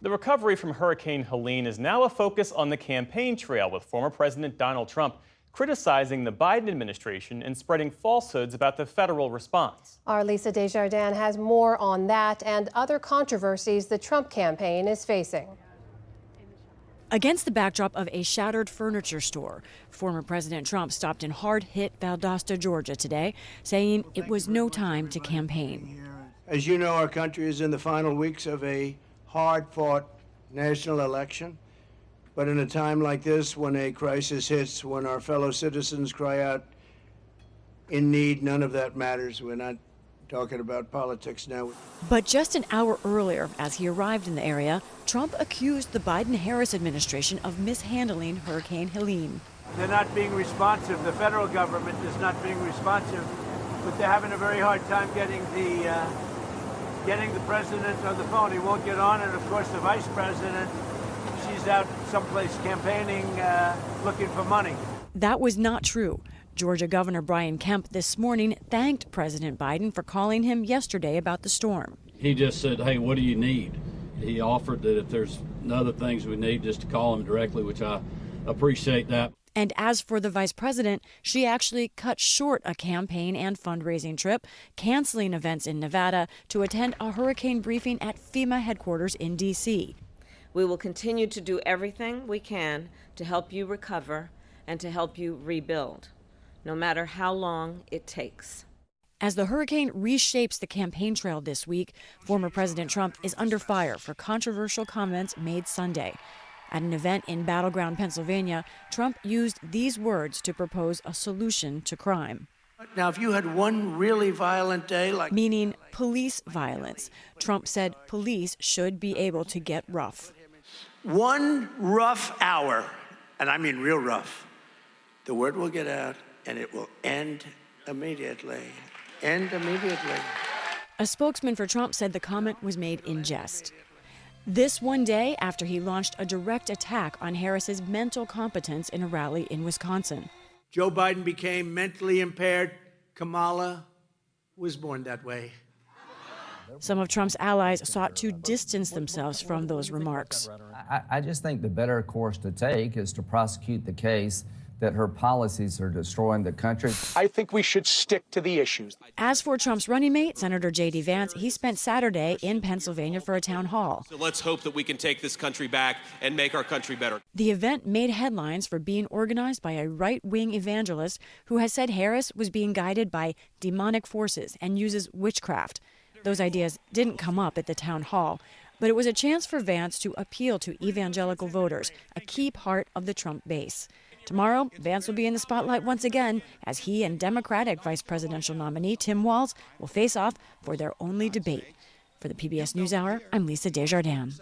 The recovery from Hurricane Helene is now a focus on the campaign trail, with former President Donald Trump criticizing the Biden administration and spreading falsehoods about the federal response. Our Lisa Desjardins has more on that and other controversies the Trump campaign is facing. Against the backdrop of a shattered furniture store, former President Trump stopped in hard-hit Valdosta, Georgia today, saying it was no time to campaign. As you know, our country is in the final weeks of a hard-fought national election. But in a time like this, when a crisis hits, when our fellow citizens cry out in need, none of that matters. We're not talking about politics now. But just an hour earlier, as he arrived in the area, Trump accused the Biden-Harris administration of mishandling Hurricane Helene. They're not being responsive. The federal government is not being responsive, but they're having a very hard time getting the president on the phone. He won't get on, and of course the vice president, she's out someplace campaigning, looking for money. That was not true. Georgia Governor Brian Kemp this morning thanked President Biden for calling him yesterday about the storm. He just said, hey, what do you need? He offered that if there's other things we need, just to call him directly, which I appreciate that. And as for the vice president, she actually cut short a campaign and fundraising trip, canceling events in Nevada to attend a hurricane briefing at FEMA headquarters in D.C. We will continue to do everything we can to help you recover and to help you rebuild, no matter how long it takes. As the hurricane reshapes the campaign trail this week, former President Trump is under fire for controversial comments made Sunday. At an event in Battleground, Pennsylvania, Trump used these words to propose a solution to crime. Now, if you had one really violent day, meaning police violence, Trump said police should be able to get rough. One rough hour, and I mean real rough, the word will get out and it will end immediately. End immediately. A spokesman for Trump said the comment was made in jest. This one day after he launched a direct attack on Harris's mental competence in a rally in Wisconsin. Joe Biden became mentally impaired. Kamala was born that way. Some of Trump's allies sought to distance themselves from those remarks. I just think the better course to take is to prosecute the case that her policies are destroying the country. I think we should stick to the issues. As for Trump's running mate, Senator J.D. Vance, he spent Saturday in Pennsylvania for a town hall. So let's hope that we can take this country back and make our country better. The event made headlines for being organized by a right-wing evangelist who has said Harris was being guided by demonic forces and uses witchcraft. Those ideas didn't come up at the town hall, but it was a chance for Vance to appeal to evangelical voters, a key part of the Trump base. Tomorrow, Vance will be in the spotlight once again as he and Democratic vice presidential nominee Tim Walz will face off for their only debate. For the PBS NewsHour, I'm Lisa Desjardins.